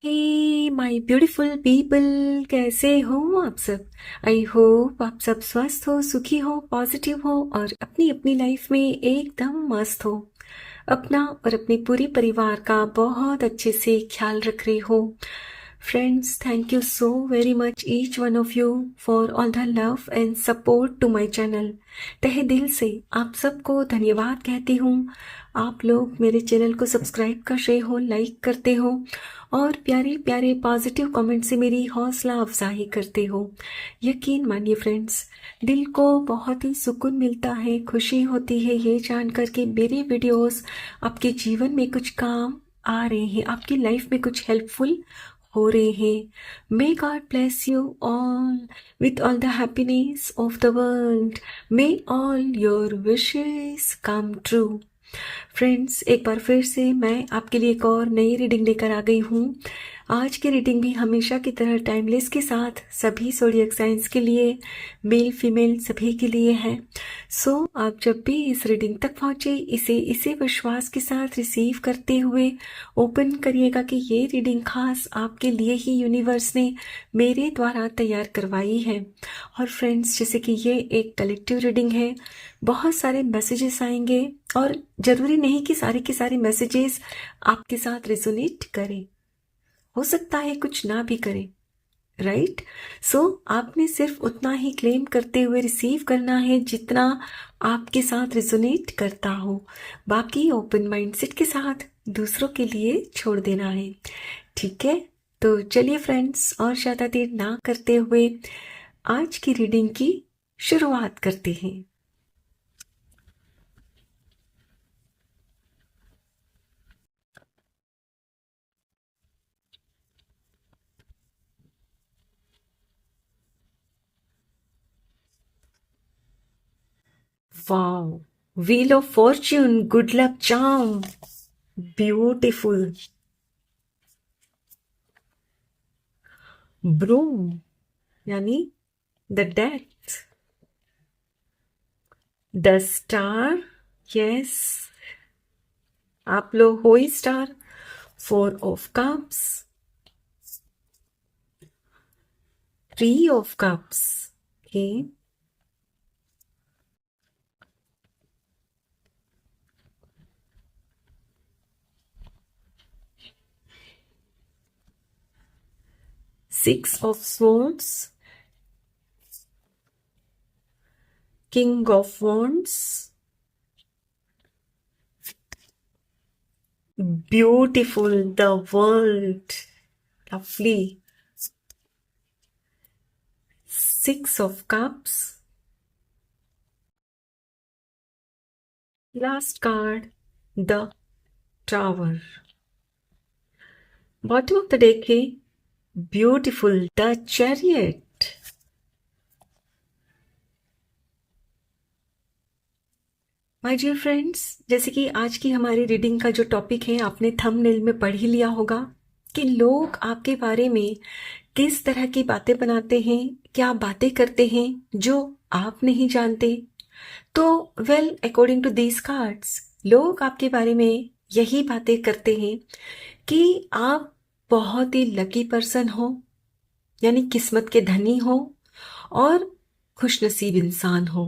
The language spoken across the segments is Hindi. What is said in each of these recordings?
हे माय ब्यूटीफुल पीपल, कैसे हो आप सब। आई होप आप सब स्वस्थ हो, सुखी हो, पॉजिटिव हो और अपनी अपनी लाइफ में एकदम मस्त हो। अपना और अपने पूरे परिवार का बहुत अच्छे से ख्याल रख रहे हो। Friends, thank you so very much each one of you for all the love and support to my channel. तहे दिल से आप सबको धन्यवाद कहती हूँ। आप लोग मेरे चैनल को सब्सक्राइब कर रहे हो, लाइक करते हो और प्यारे प्यारे पॉजिटिव कमेंट से मेरी हौसला अफजाई करते हो। यकीन मानिए फ्रेंड्स, दिल को बहुत ही सुकून मिलता है, खुशी होती है ये जानकर कि मेरे वीडियोस आपके जीवन में कुछ काम आ रहे हैं, आपकी लाइफ में कुछ हेल्पफुल हो रहे हैं। May God bless you all with all the happiness of the world. May all your wishes come true. Friends, एक बार फिर से मैं आपके लिए एक और नई रीडिंग लेकर आ गई हूँ। आज की रीडिंग भी हमेशा की तरह टाइमलेस के साथ सभी ज़ोडिएक साइंस के लिए, मेल फीमेल सभी के लिए है। सो आप जब भी इस रीडिंग तक पहुँचे, इसे विश्वास के साथ रिसीव करते हुए ओपन करिएगा कि ये रीडिंग खास आपके लिए ही यूनिवर्स ने मेरे द्वारा तैयार करवाई है। और फ्रेंड्स, जैसे कि ये एक कलेक्टिव रीडिंग है, बहुत सारे मैसेजेस आएंगे और ज़रूरी नहीं कि सारे के सारे मैसेजेस आपके साथ रेजोनेट करें, हो सकता है कुछ ना भी करें, राइट। सो आपने सिर्फ उतना ही क्लेम करते हुए रिसीव करना है जितना आपके साथ रेजोनेट करता हो। बाकी ओपन माइंडसेट के साथ दूसरों के लिए छोड़ देना है, ठीक है। तो चलिए फ्रेंड्स, और ज़्यादा देर ना करते हुए आज की रीडिंग की शुरुआत करते हैं। Wow. Wheel of Fortune, good luck charm. Beautiful. Broom, यानी the death. The star, yes. आप लोग हो ही star. Four of Cups. Three of Cups. Okay. Six of Swords. King of Wands. Beautiful, the world. Lovely. Six of Cups. Last card, the Tower. Bottom of the deck है beautiful the chariot. My dear friends, जैसे कि आज की हमारी रीडिंग का जो टॉपिक है आपने थंबनेल में पढ़ ही लिया होगा कि लोग आपके बारे में किस तरह की बातें बनाते हैं, क्या बातें करते हैं जो आप नहीं जानते। तो well, according to these cards, लोग आपके बारे में यही बातें करते हैं कि आप बहुत ही लकी पर्सन हो, यानी किस्मत के धनी हो और खुशनसीब इंसान हो,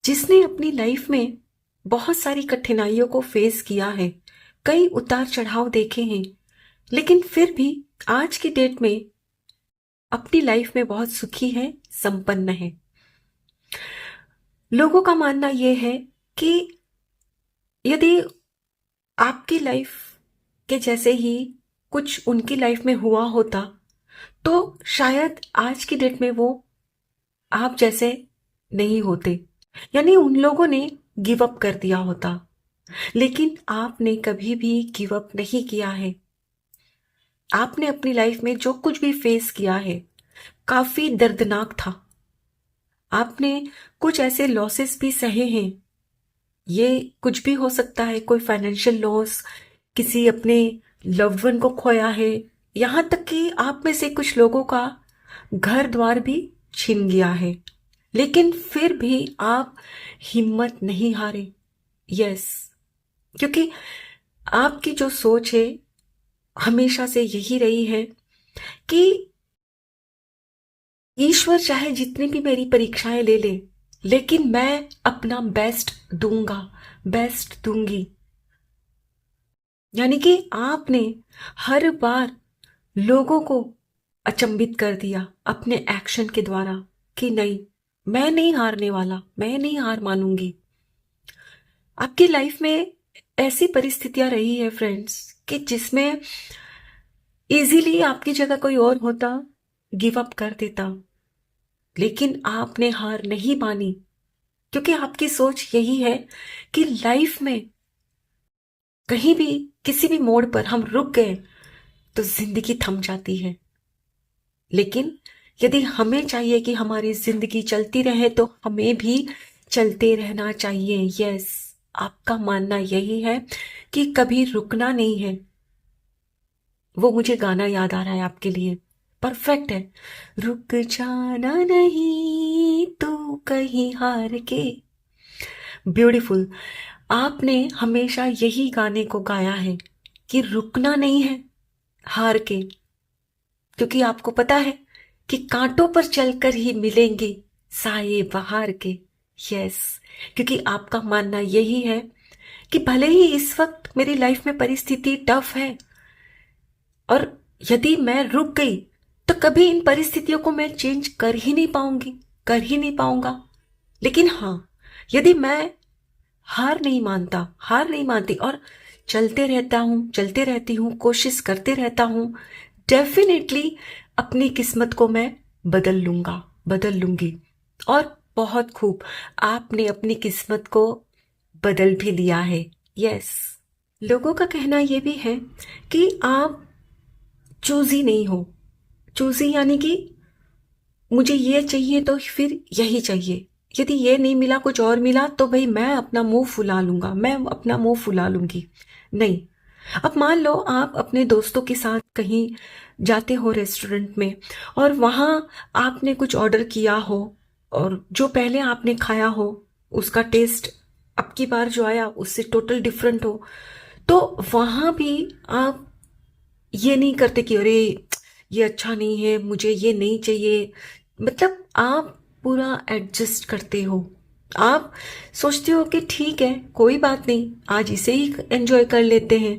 जिसने अपनी लाइफ में बहुत सारी कठिनाइयों को फेस किया है, कई उतार चढ़ाव देखे हैं, लेकिन फिर भी आज की डेट में अपनी लाइफ में बहुत सुखी है, संपन्न है। लोगों का मानना यह है कि यदि आपकी लाइफ के जैसे ही कुछ उनकी लाइफ में हुआ होता तो शायद आज की डेट में वो आप जैसे नहीं होते, यानी उन लोगों ने गिव अप कर दिया होता। लेकिन आपने कभी भी गिव अप नहीं किया है। आपने अपनी लाइफ में जो कुछ भी फेस किया है काफी दर्दनाक था। आपने कुछ ऐसे लॉसेस भी सहे हैं, ये कुछ भी हो सकता है, कोई फाइनेंशियल लॉस, किसी अपने लव्ड वन को खोया है, यहां तक कि आप में से कुछ लोगों का घर द्वार भी छिन गया है। लेकिन फिर भी आप हिम्मत नहीं हारे। यस, क्योंकि आपकी जो सोच है हमेशा से यही रही है कि ईश्वर चाहे जितनी भी मेरी परीक्षाएं ले ले, लेकिन मैं अपना बेस्ट दूंगा, बेस्ट दूंगी। यानी कि आपने हर बार लोगों को अचंभित कर दिया अपने एक्शन के द्वारा कि नहीं, मैं नहीं हारने वाला, मैं नहीं हार मानूंगी। आपकी लाइफ में ऐसी परिस्थितियां रही है फ्रेंड्स कि जिसमें इजीली आपकी जगह कोई और होता, गिव अप कर देता, लेकिन आपने हार नहीं मानी, क्योंकि आपकी सोच यही है कि लाइफ में कहीं भी किसी भी मोड़ पर हम रुक गए तो जिंदगी थम जाती है। लेकिन यदि हमें चाहिए कि हमारी जिंदगी चलती रहे तो हमें भी चलते रहना चाहिए। यस, आपका मानना यही है कि कभी रुकना नहीं है। वो मुझे गाना याद आ रहा है आपके लिए, परफेक्ट है। रुक जाना नहीं तू कहीं हार के। ब्यूटीफुल। आपने हमेशा यही गाने को गाया है कि रुकना नहीं है हार के, क्योंकि आपको पता है कि कांटों पर चलकर ही मिलेंगे साये बहार के। यस, क्योंकि आपका मानना यही है कि भले ही इस वक्त मेरी लाइफ में परिस्थिति टफ है और यदि मैं रुक गई तो कभी इन परिस्थितियों को मैं चेंज कर ही नहीं पाऊंगी, कर ही नहीं पाऊंगा। लेकिन हाँ, यदि मैं हार नहीं मानता, हार नहीं मानती और चलते रहता हूं, चलते रहती हूं, कोशिश करते रहता हूं, डेफिनेटली अपनी किस्मत को मैं बदल लूंगा, बदल लूंगी। और बहुत खूब, आपने अपनी किस्मत को बदल भी लिया है। यस, लोगों का कहना यह भी है कि आप चूजी नहीं हो। चूजी यानी कि मुझे ये चाहिए तो फिर यही चाहिए, यदि ये नहीं मिला, कुछ और मिला तो भाई मैं अपना मुंह फुला लूंगा, मैं अपना मुंह फुला लूंगी। नहीं। अब मान लो आप अपने दोस्तों के साथ कहीं जाते हो रेस्टोरेंट में और वहां आपने कुछ ऑर्डर किया हो और जो पहले आपने खाया हो उसका टेस्ट अब की बार जो आया उससे टोटल डिफरेंट हो, तो वहां भी आप ये नहीं करते कि अरे ये अच्छा नहीं है, मुझे ये नहीं चाहिए। मतलब आप पूरा एडजस्ट करते हो। आप सोचते हो कि ठीक है, कोई बात नहीं, आज इसे ही एंजॉय कर लेते हैं।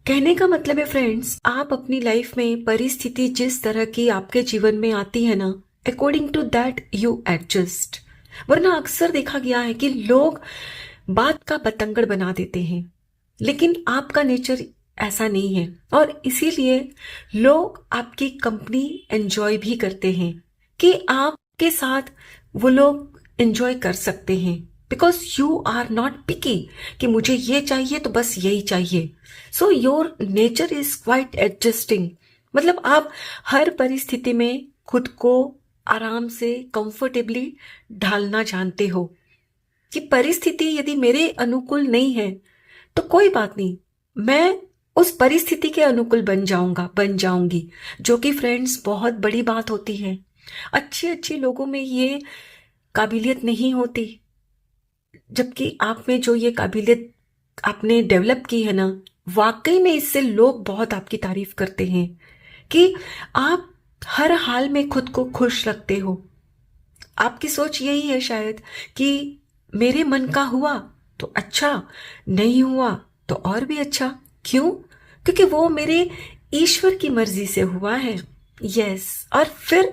कहने का मतलब है फ्रेंड्स, आप अपनी लाइफ में परिस्थिति जिस तरह की आपके जीवन में आती है ना, according to that you adjust. वरना अक्सर देखा गया है कि लोग बात का बतंगड़ बना देते हैं, लेकिन आपका नेचर ऐसा नहीं है और इसीलिए लोग आपकी कंपनी एंजॉय भी करते हैं कि आपके साथ वो लोग एंजॉय कर सकते हैं, बिकॉज यू आर नॉट पिकी कि मुझे ये चाहिए तो बस यही चाहिए। So your nature is quite adjusting. मतलब आप हर परिस्थिति में खुद को आराम से कंफर्टेबली ढालना जानते हो कि परिस्थिति यदि मेरे अनुकूल नहीं है तो कोई बात नहीं, मैं उस परिस्थिति के अनुकूल बन जाऊंगा, बन जाऊंगी, जो कि फ्रेंड्स बहुत बड़ी बात होती है। अच्छे अच्छे लोगों में ये काबिलियत नहीं होती, जबकि आप में जो ये काबिलियत आपने डेवलप की है ना, वाकई में इससे लोग बहुत आपकी तारीफ करते हैं कि आप हर हाल में खुद को खुश रखते हो। आपकी सोच यही है शायद कि मेरे मन का हुआ तो अच्छा, नहीं हुआ तो और भी अच्छा। क्यों? क्योंकि वो मेरे ईश्वर की मर्जी से हुआ है। यस, और फिर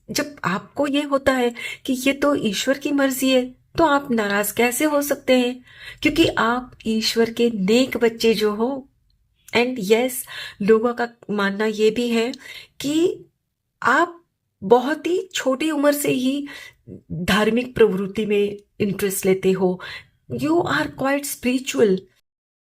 जब आपको ये होता है कि ये तो ईश्वर की मर्जी है, तो आप नाराज कैसे हो सकते हैं? क्योंकि आप ईश्वर के नेक बच्चे जो हो। एंड यस, लोगों का मानना ये भी है कि आप बहुत ही छोटी उम्र से ही धार्मिक प्रवृत्ति में इंटरेस्ट लेते हो, यू आर क्वाइट स्पिरिचुअल।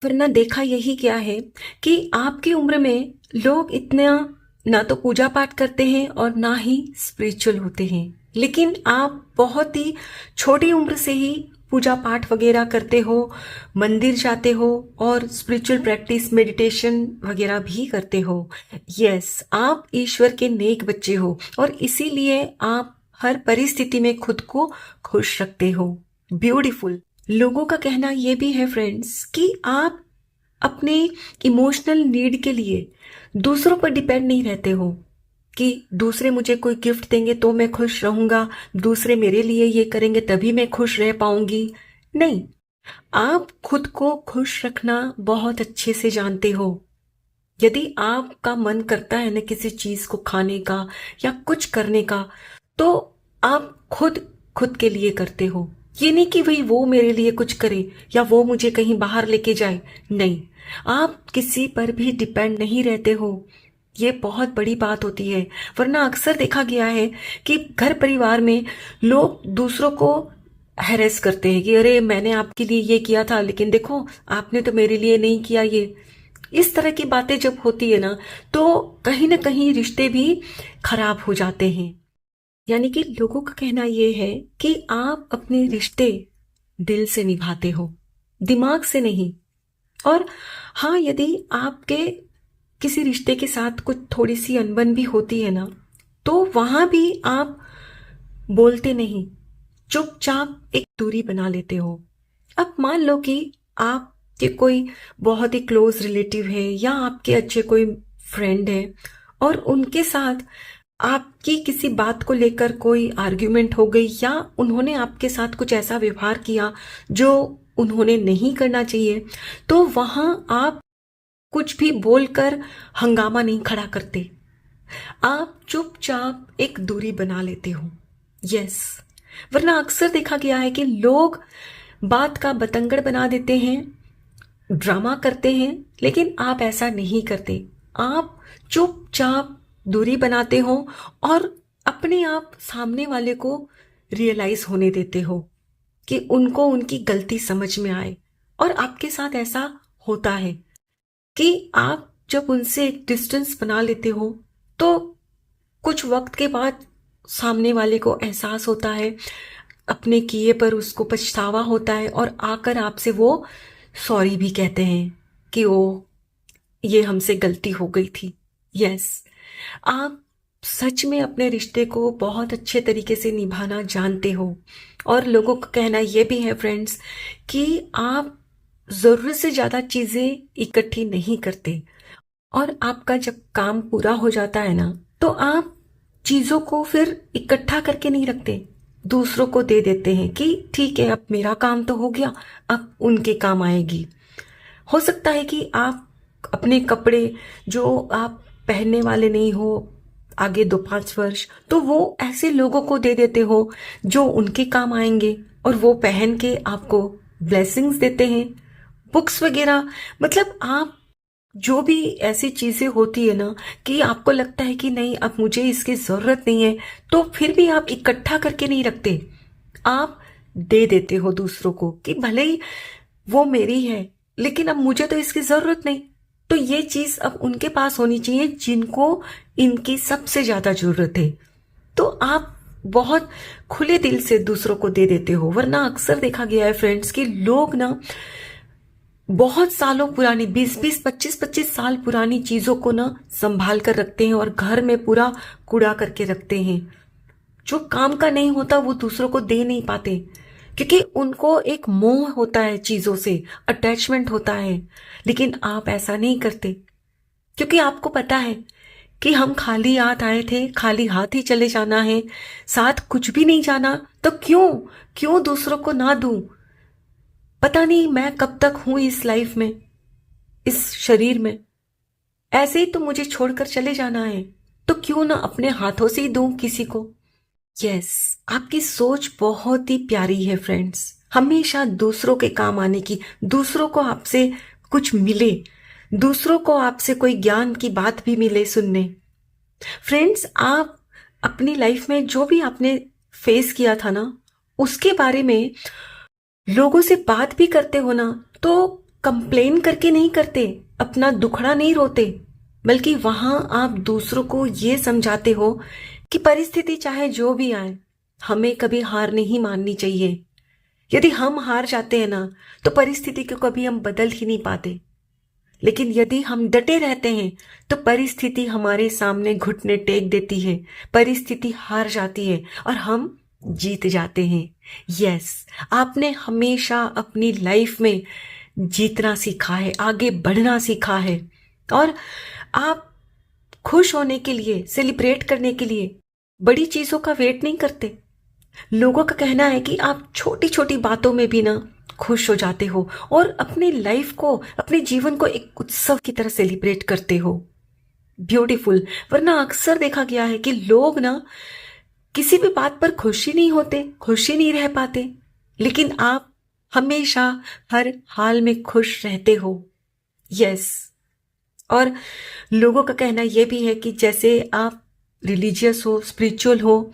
वरना देखा यही क्या है कि आपकी उम्र में लोग इतना ना तो पूजा पाठ करते हैं और ना ही स्पिरिचुअल होते हैं, लेकिन आप बहुत ही छोटी उम्र से ही पूजा पाठ वगैरह करते हो, मंदिर जाते हो और स्पिरिचुअल प्रैक्टिस, मेडिटेशन वगैरह भी करते हो। यस, आप ईश्वर के नेक बच्चे हो और इसीलिए आप हर परिस्थिति में खुद को खुश रखते हो। ब्यूटीफुल। लोगों का कहना यह भी है फ्रेंड्स कि आप अपने इमोशनल नीड के लिए दूसरों पर डिपेंड नहीं रहते हो कि दूसरे मुझे कोई गिफ्ट देंगे तो मैं खुश रहूंगा, दूसरे मेरे लिए ये करेंगे तभी मैं खुश रह पाऊंगी। नहीं, आप खुद को खुश रखना बहुत अच्छे से जानते हो। यदि आपका मन करता है ना किसी चीज को खाने का या कुछ करने का, तो आप खुद खुद के लिए करते हो। ये नहीं कि भाई वो मेरे लिए कुछ करे या वो मुझे कहीं बाहर लेके जाए। नहीं, आप किसी पर भी डिपेंड नहीं रहते हो। ये बहुत बड़ी बात होती है। वरना अक्सर देखा गया है कि घर परिवार में लोग दूसरों को हैरेस करते हैं कि अरे मैंने आपके लिए ये किया था लेकिन देखो आपने तो मेरे लिए नहीं किया ये। इस तरह की बातें जब होती है ना, तो कहीं ना कहीं रिश्ते भी खराब हो जाते हैं। यानी कि लोगों का कहना यह है कि आप अपने रिश्ते दिल से निभाते हो, दिमाग से नहीं। और हाँ, यदि आपके किसी रिश्ते के साथ कुछ थोड़ी सी अनबन भी होती है ना, तो वहां भी आप बोलते नहीं, चुपचाप एक दूरी बना लेते हो। अब मान लो कि आपके कोई बहुत ही क्लोज रिलेटिव है या आपके अच्छे कोई फ्रेंड है और उनके साथ आपकी किसी बात को लेकर कोई आर्ग्यूमेंट हो गई या उन्होंने आपके साथ कुछ ऐसा व्यवहार किया जो उन्होंने नहीं करना चाहिए, तो वहां आप कुछ भी बोलकर हंगामा नहीं खड़ा करते। आप चुपचाप एक दूरी बना लेते हो। यस, वरना अक्सर देखा गया है कि लोग बात का बतंगड़ बना देते हैं, ड्रामा करते हैं, लेकिन आप ऐसा नहीं करते। आप चुपचाप दूरी बनाते हो और अपने आप सामने वाले को रियलाइज होने देते हो कि उनको उनकी गलती समझ में आए। और आपके साथ ऐसा होता है कि आप जब उनसे एक डिस्टेंस बना लेते हो तो कुछ वक्त के बाद सामने वाले को एहसास होता है, अपने किए पर उसको पछतावा होता है और आकर आपसे वो सॉरी भी कहते हैं कि ओ ये हमसे गलती हो गई थी। यस, आप सच में अपने रिश्ते को बहुत अच्छे तरीके से निभाना जानते हो। और लोगों का कहना यह भी है फ्रेंड्स कि आप जरूरत से ज्यादा चीजें इकट्ठी नहीं करते। और आपका जब काम पूरा हो जाता है ना, तो आप चीजों को फिर इकट्ठा करके नहीं रखते, दूसरों को दे देते हैं कि ठीक है अब मेरा काम तो हो गया, अब उनके काम आएगी। हो सकता है कि आप अपने कपड़े जो आप पहनने वाले नहीं हो आगे 2-5 वर्ष, तो वो ऐसे लोगों को दे देते हो जो उनके काम आएंगे और वो पहन के आपको ब्लेसिंग्स देते हैं, बुक्स वगैरह। मतलब आप जो भी ऐसी चीजें होती है ना कि आपको लगता है कि नहीं अब मुझे इसकी जरूरत नहीं है, तो फिर भी आप इकट्ठा करके नहीं रखते, आप दे देते हो दूसरों को कि भले ही वो मेरी है लेकिन अब मुझे तो इसकी जरूरत नहीं। तो ये चीज अब उनके पास होनी चाहिए जिनको इनकी सबसे ज्यादा जरूरत है। तो आप बहुत खुले दिल से दूसरों को दे देते हो। वरना अक्सर देखा गया है फ्रेंड्स कि लोग ना बहुत सालों पुरानी 20-20, 25-25 साल पुरानी चीजों को ना संभाल कर रखते हैं और घर में पूरा कूड़ा करके रखते हैं। जो काम का नहीं होता वो दूसरों को दे नहीं पाते क्योंकि उनको एक मोह होता है, चीजों से अटैचमेंट होता है। लेकिन आप ऐसा नहीं करते क्योंकि आपको पता है कि हम खाली हाथ आए थे, खाली हाथ ही चले जाना है, साथ कुछ भी नहीं जाना, तो क्यों क्यों दूसरों को ना दूं। पता नहीं मैं कब तक हूं इस लाइफ में, इस शरीर में, ऐसे ही तो मुझे छोड़कर चले जाना है, तो क्यों ना अपने हाथों से ही दूं किसी को। यस, आपकी सोच बहुत ही प्यारी है फ्रेंड्स, हमेशा दूसरों के काम आने की, दूसरों को आपसे कुछ मिले, दूसरों को आपसे कोई ज्ञान की बात भी मिले सुनने। फ्रेंड्स, आप अपनी लाइफ में जो भी आपने फेस किया था ना, उसके बारे में लोगों से बात भी करते हो ना, तो कंप्लेन करके नहीं करते, अपना दुखड़ा नहीं रोते, बल्कि वहां आप दूसरों को ये समझाते हो कि परिस्थिति चाहे जो भी आए, हमें कभी हार नहीं माननी चाहिए। यदि हम हार जाते हैं ना, तो परिस्थिति को कभी हम बदल ही नहीं पाते। लेकिन यदि हम डटे रहते हैं तो परिस्थिति हमारे सामने घुटने टेक देती है, परिस्थिति हार जाती है और हम जीत जाते हैं। यस, आपने हमेशा अपनी लाइफ में जीतना सीखा है, आगे बढ़ना सीखा है। और आप खुश होने के लिए, सेलिब्रेट करने के लिए बड़ी चीजों का वेट नहीं करते। लोगों का कहना है कि आप छोटी छोटी बातों में भी ना खुश हो जाते हो और अपनी लाइफ को, अपने जीवन को एक उत्सव की तरह सेलिब्रेट करते हो। ब्यूटीफुल। वरना अक्सर देखा गया है कि लोग ना किसी भी बात पर खुशी नहीं होते, खुशी नहीं रह पाते, लेकिन आप हमेशा हर हाल में खुश रहते हो। यस। और लोगों का कहना यह भी है कि जैसे आप रिलीजियस हो, स्पिरिचुअल हो,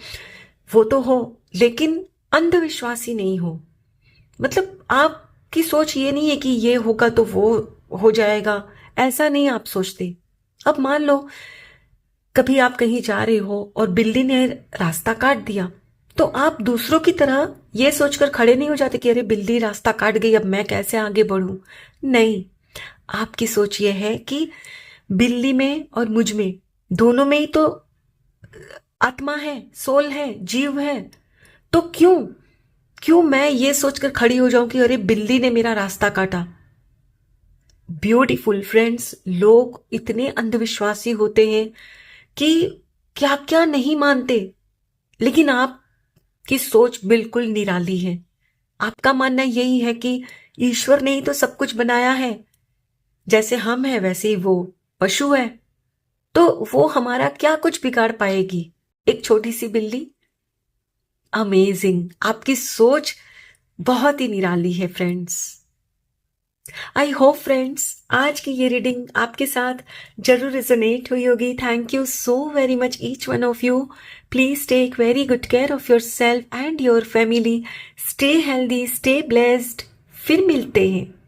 वो तो हो, लेकिन अंधविश्वासी नहीं हो। मतलब आपकी सोच ये नहीं है कि ये होगा तो वो हो जाएगा, ऐसा नहीं आप सोचते। अब मान लो कभी आप कहीं जा रहे हो और बिल्ली ने रास्ता काट दिया, तो आप दूसरों की तरह ये सोचकर खड़े नहीं हो जाते कि अरे बिल्ली रास्ता काट गई, अब मैं कैसे आगे बढ़ूं। नहीं, आपकी सोच ये है कि बिल्ली में और मुझ में, दोनों में ही तो आत्मा है, सोल है, जीव है। तो क्यों क्यों मैं ये सोचकर खड़ी हो जाऊं कि अरे बिल्ली ने मेरा रास्ता काटा। ब्यूटीफुल फ्रेंड्स, लोग इतने अंधविश्वासी होते हैं कि क्या क्या नहीं मानते, लेकिन आपकी सोच बिल्कुल निराली है। आपका मानना यही है कि ईश्वर ने ही तो सब कुछ बनाया है, जैसे हम हैं वैसे ही वो पशु है, तो वो हमारा क्या कुछ बिगाड़ पाएगी, एक छोटी सी बिल्ली। अमेजिंग, आपकी सोच बहुत ही निराली है फ्रेंड्स। आई होप फ्रेंड्स आज की ये रीडिंग आपके साथ जरूर रेजोनेट हुई होगी। Thank you so very much each one of you. Please take very good care of yourself and your family. Stay healthy, stay blessed. फिर मिलते हैं।